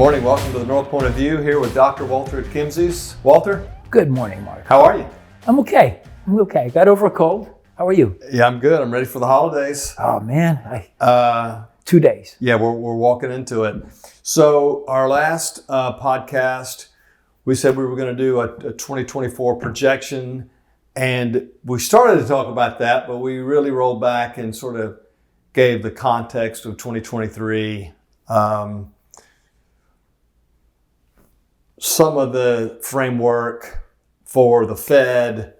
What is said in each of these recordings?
morning. Welcome to the Northpoint of View here with Dr. Walter at Kimsey's. Walter? Good morning, Mark. How are you? I'm okay. Got over a cold. How are you? Yeah, I'm good. I'm ready for the holidays. Oh, man. 2 days. Yeah, we're walking into it. So our last podcast, we said we were going to do a 2024 projection. And we started to talk about that, but we really rolled back and sort of gave the context of 2023. Some of the framework for the Fed,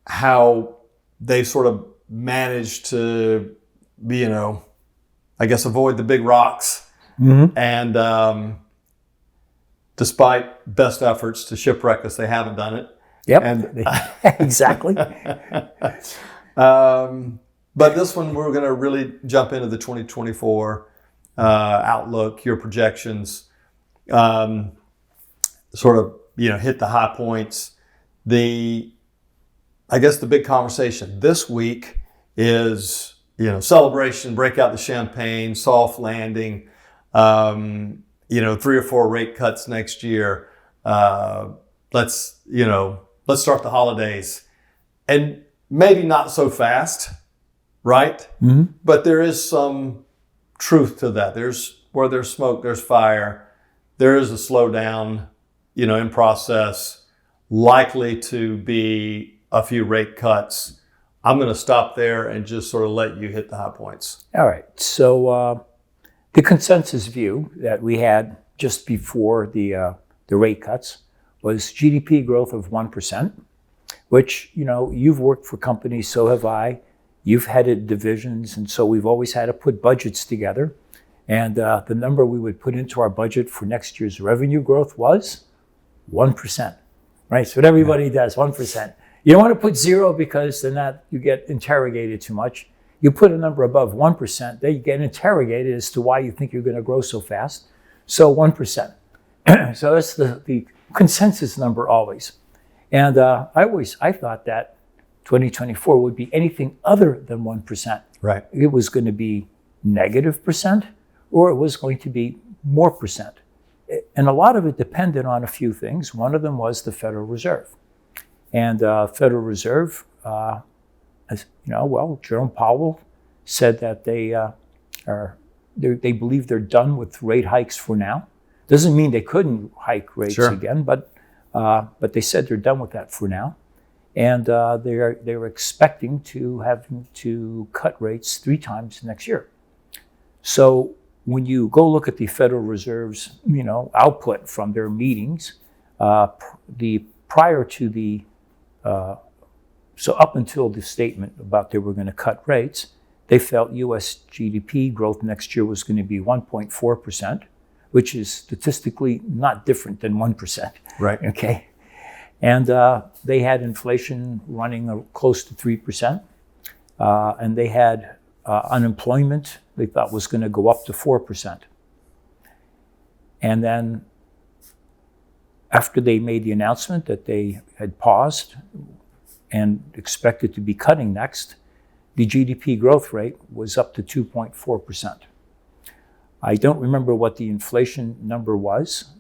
how they sort of managed to, avoid the big rocks. Mm-hmm. And despite best efforts to shipwreck us, they haven't done it. Yep. And exactly. But this one, we're going to really jump into the 2024 outlook, your projections. Hit the high points. The big conversation this week is, celebration, break out the champagne, soft landing, 3 or 4 rate cuts next year. Let's start the holidays. And maybe not so fast, right? Mm-hmm. But there is some truth to that. Where there's smoke, there's fire. There is a slowdown, in process, likely to be a few rate cuts. I'm going to stop there and just sort of let you hit the high points. All right. So the consensus view that we had just before the rate cuts was GDP growth of 1%, which, you've worked for companies, so have I. You've headed divisions, and so we've always had to put budgets together. And the number we would put into our budget for next year's revenue growth was 1%, right? So what everybody does, 1%. You don't want to put 0 because then you get interrogated too much. You put a number above 1%, then you get interrogated as to why you think you're going to grow so fast. So 1%. So that's the consensus number always. And I thought that 2024 would be anything other than 1%. Right. It was going to be negative percent, or it was going to be more percent. And a lot of it depended on a few things. One of them was the Federal Reserve. And Federal Reserve, Jerome Powell said that they believe they're done with rate hikes for now. Doesn't mean they couldn't hike rates again, but they said they're done with that for now. And they're expecting to have to cut rates 3 times next year. So when you go look at the Federal Reserve's, output from their meetings, prior to the, so up until the statement about they were going to cut rates, they felt U.S. GDP growth next year was going to be 1.4%, which is statistically not different than 1%. Right. Okay. And they had inflation running close to 3%, and they had unemployment they thought was going to go up to 4%. And then after they made the announcement that they had paused and expected to be cutting next, the GDP growth rate was up to 2.4%. I don't remember what the inflation number was,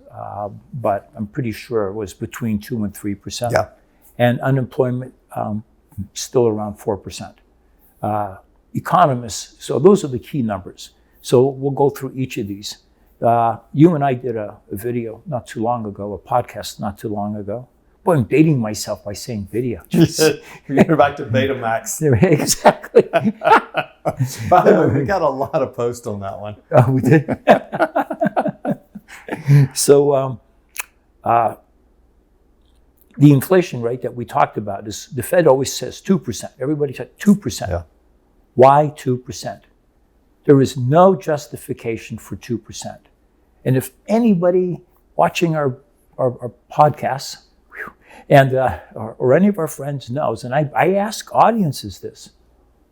but I'm pretty sure it was between 2 and 3%. Yeah. And unemployment still around 4%. Economists, so those are the key numbers. So we'll go through each of these. You and I did a video not too long ago, a podcast not too long ago. Boy, I'm dating myself by saying video. You're back to Betamax. Exactly. By the way, we got a lot of posts on that one. Oh, we did? So the inflation rate that we talked about is, the Fed always says 2%. Everybody said 2%. Yeah. Why 2%? There is no justification for 2%. And if anybody watching our podcasts and or any of our friends knows, and I ask audiences this,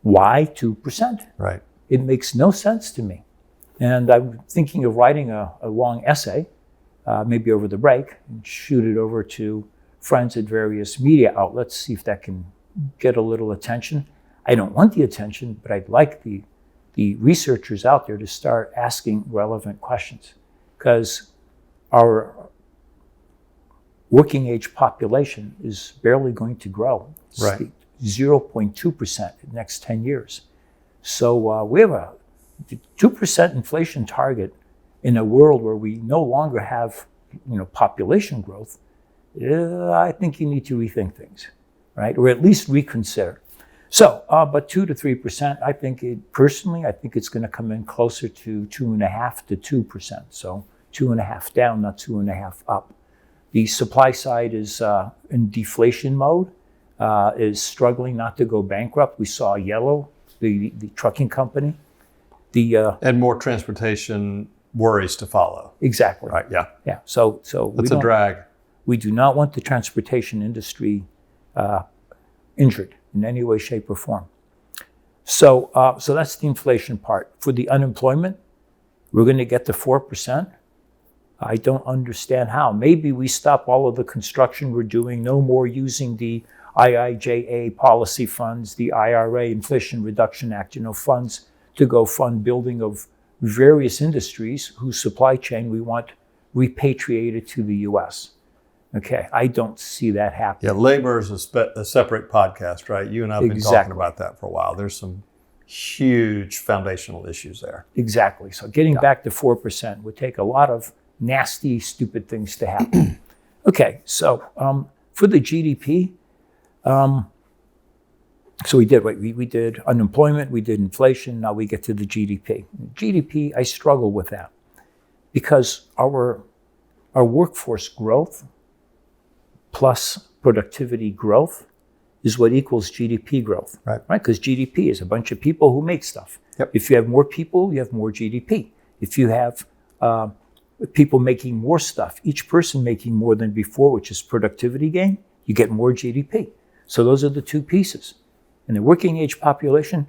why 2%? Right. It makes no sense to me. And I'm thinking of writing a long essay, maybe over the break, and shoot it over to friends at various media outlets, see if that can get a little attention. I don't want the attention, but I'd like the researchers out there to start asking relevant questions. Because our working age population is barely going to grow. It's Right. 0.2% in the next 10 years. So we have a 2% inflation target in a world where we no longer have, population growth. I think you need to rethink things, right? Or at least reconsider. So, but 2 to 3%, I think personally, I think it's going to come in closer to 2.5 to 2%. So 2.5 down, not 2.5 up. The supply side is in deflation mode, is struggling not to go bankrupt. We saw Yellow, the trucking company. And more transportation worries to follow. Exactly. Right, yeah. Yeah. So That's a drag. We do not want the transportation industry injured in any way, shape, or form. So that's the inflation part. For the unemployment, we're going to get to 4%. I don't understand how. Maybe we stop all of the construction we're doing, no more using the IIJA policy funds, the IRA, Inflation Reduction Act, funds to go fund building of various industries whose supply chain we want repatriated to the U.S. Okay, I don't see that happening. Yeah, labor is a separate podcast, right? You and I have been talking about that for a while. There's some huge foundational issues there. Exactly. So getting back to 4% would take a lot of nasty, stupid things to happen. Okay, so for the GDP, so we did we did unemployment, we did inflation, now we get to the GDP. GDP, I struggle with that because our workforce growth plus productivity growth is what equals GDP growth, right? Because GDP is a bunch of people who make stuff. Yep. If you have more people, you have more GDP. If you have people making more stuff, each person making more than before, which is productivity gain, you get more GDP. So those are the two pieces. And the working age population,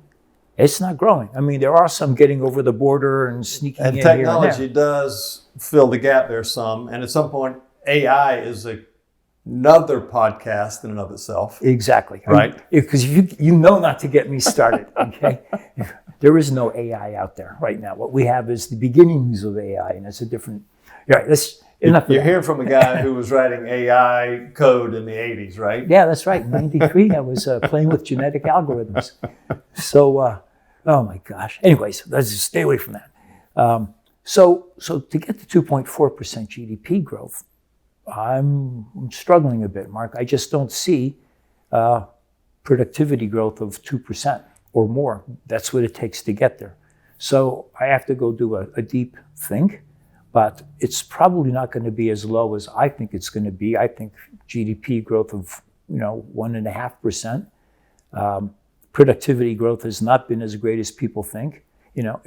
it's not growing. I mean, there are some getting over the border and sneaking in here and there. And technology does fill the gap there some. And at some point, AI is another podcast in and of itself. Exactly. Right. Because you know not to get me started, okay? There is no AI out there right now. What we have is the beginnings of AI, and it's a different... Right, You're hearing from a guy who was writing AI code in the 80s, right? Yeah, that's right. In 93, I was playing with genetic algorithms. So, oh my gosh. Anyways, let's just stay away from that. So to get to 2.4% GDP growth, I'm struggling a bit, Mark. I just don't see productivity growth of 2% or more. That's what it takes to get there. So I have to go do a deep think. But it's probably not going to be as low as I think it's going to be. I think GDP growth of 1.5%. Productivity growth has not been as great as people think.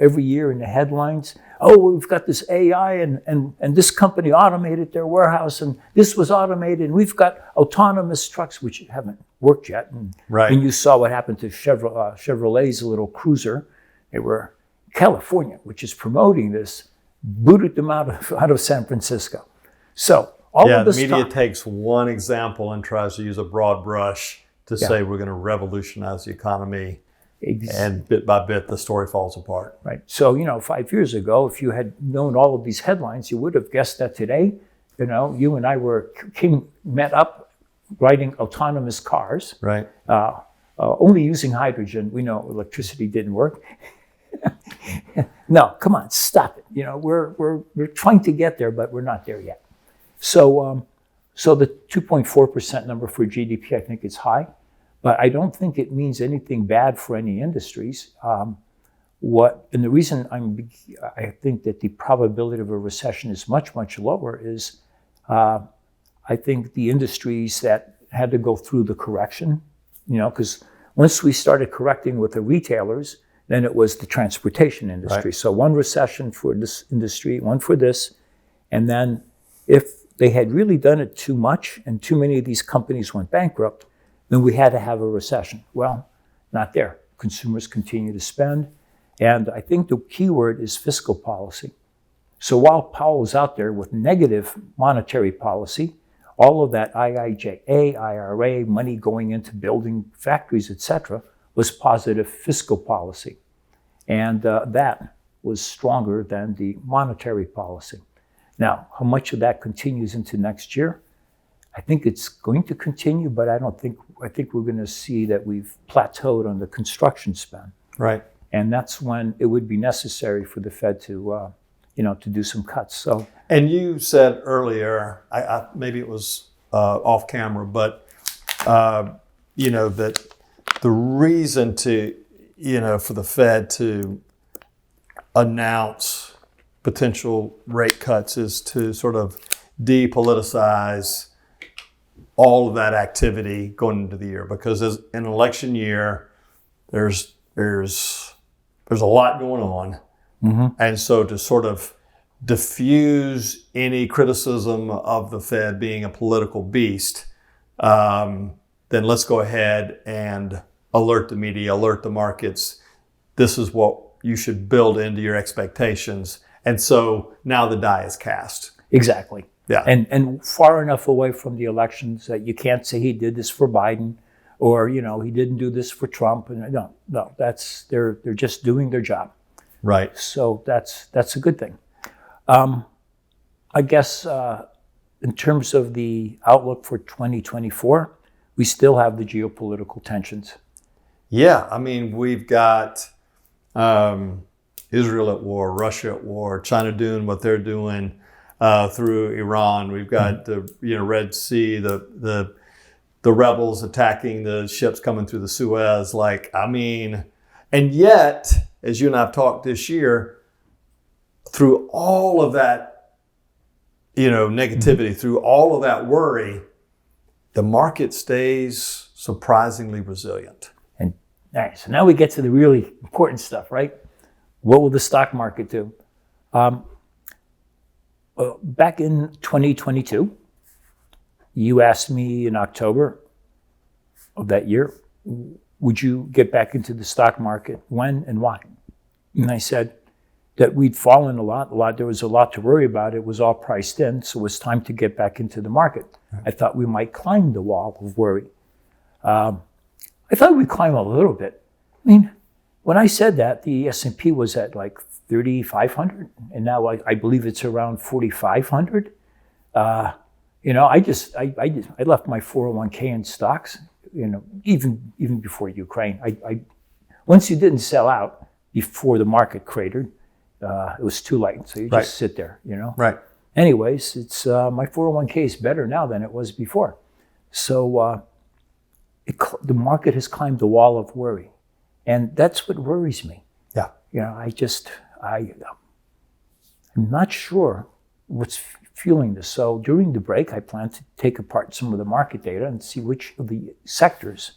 Every year in the headlines, we've got this AI and this company automated their warehouse and this was automated and we've got autonomous trucks which haven't worked yet. And you saw what happened to Chevrolet's little cruiser. They were California, which is promoting this, booted them out of San Francisco. So all of this the media takes one example and tries to use a broad brush to say we're going to revolutionize the economy, and bit by bit the story falls apart. Right. So 5 years ago, if you had known all of these headlines, you would have guessed that today, you and I met up riding autonomous cars, right? Only using hydrogen. We know electricity didn't work. No, come on, stop it. We're trying to get there, but we're not there yet. So the 2.4% number for GDP, I think is high, but I don't think it means anything bad for any industries. And the reason I think that the probability of a recession is much, much lower is I think the industries that had to go through the correction, because once we started correcting with the retailers, then it was the transportation industry. Right. So one recession for this industry, one for this. And then if they had really done it too much and too many of these companies went bankrupt, then we had to have a recession. Well, not there. Consumers continue to spend. And I think the key word is fiscal policy. So while Powell was out there with negative monetary policy, all of that IIJA, IRA, money going into building factories, etc., was positive fiscal policy. And that was stronger than the monetary policy. Now, how much of that continues into next year? I think it's going to continue, but I think we're going to see that we've plateaued on the construction spend. Right. And that's when it would be necessary for the Fed to, to do some cuts. So, and you said earlier, maybe it was off camera, but that the reason to, for the Fed to announce potential rate cuts is to sort of depoliticize all of that activity going into the year, because as an election year, there's a lot going on. Mm-hmm. And so to sort of diffuse any criticism of the Fed being a political beast, then let's go ahead and alert the media, alert the markets. This is what you should build into your expectations. And so now the die is cast. Exactly. Yeah. And far enough away from the elections that you can't say he did this for Biden, or he didn't do this for Trump. And no, they're just doing their job. Right. So that's a good thing. I guess in terms of the outlook for 2024, we still have the geopolitical tensions. Yeah, I mean, we've got Israel at war, Russia at war, China doing what they're doing through Iran. We've got the Red Sea, the rebels attacking the ships coming through the Suez. And yet, as you and I have talked this year, through all of that, negativity, through all of that worry, the market stays surprisingly resilient. And all right, so now we get to the really important stuff, right? What will the stock market do? Back in 2022, you asked me in October of that year, would you get back into the stock market? When and why? And I said that we'd fallen a lot. There was a lot to worry about. It was all priced in, so it was time to get back into the market. Right. I thought we might climb the wall of worry. I thought we'd climb a little bit. I mean, when I said that, the S&P was at like 3,500, and now I believe it's around 4,500. I left my 401k in stocks. Even before Ukraine, I once you didn't sell out before the market cratered, it was too late. So you just sit there, Right. Anyways, it's my 401k is better now than it was before. So the market has climbed the wall of worry, and that's what worries me. Yeah. I'm not sure what's fueling this. So during the break, I plan to take apart some of the market data and see which of the sectors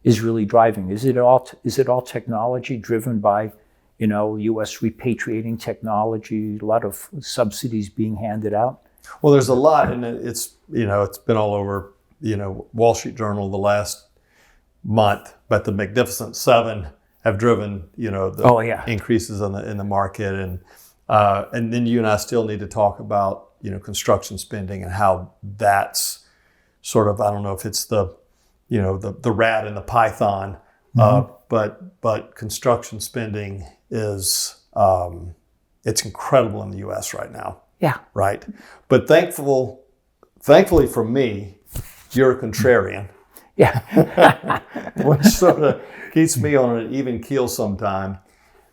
is really driving. Is it all technology driven by, U.S. repatriating technology, a lot of subsidies being handed out? Well, there's a lot, and it's been all over, Wall Street Journal the last month, but the Magnificent Seven have driven, increases in the market, and then you and I still need to talk about, construction spending and how that's sort of, I don't know if it's the rat and the python, but construction spending is, it's incredible in the U.S. right now. Yeah. Right. But thankfully for me, you're a contrarian. Yeah. Which sort of keeps me on an even keel sometime.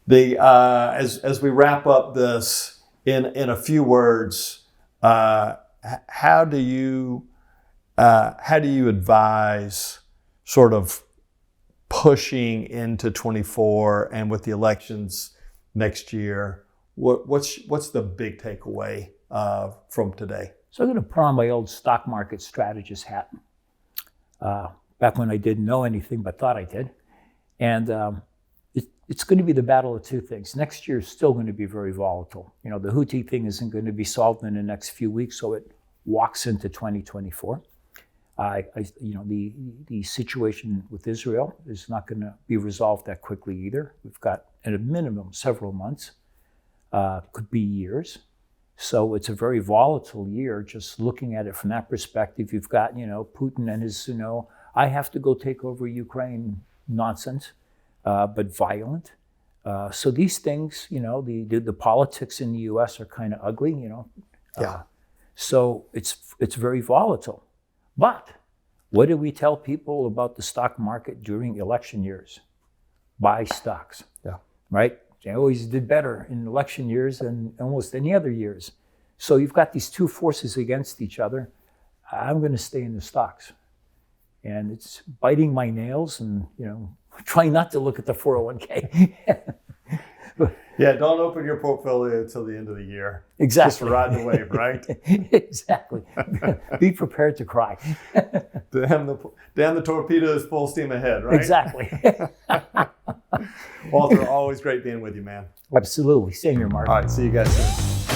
As we wrap up this in a few words, how do you advise sort of pushing into 24 and with the elections next year? What's the big takeaway from today? So I'm going to put on my old stock market strategist hat. Back when I didn't know anything but thought I did. And it's going to be the battle of two things. Next year is still going to be very volatile. The Houthi thing isn't going to be solved in the next few weeks, so it walks into 2024. The situation with Israel is not going to be resolved that quickly either. We've got, at a minimum, several months, could be years. So it's a very volatile year, just looking at it from that perspective. You've got, Putin and his, I have to go take over Ukraine nonsense, but violent. So these things, the politics in the U.S. are kind of ugly. Yeah. So it's very volatile. But what do we tell people about the stock market during election years? Buy stocks. Yeah. Right? They always did better in election years than almost any other years. So you've got these two forces against each other. I'm going to stay in the stocks. And it's biting my nails and, trying not to look at the 401k. Yeah, don't open your portfolio until the end of the year. Exactly. Just ride the wave, right? Exactly. Be prepared to cry. Damn the torpedoes, full steam ahead, right? Exactly. Walter, always great being with you, man. Absolutely. Same here, Mark. All right, see you guys soon.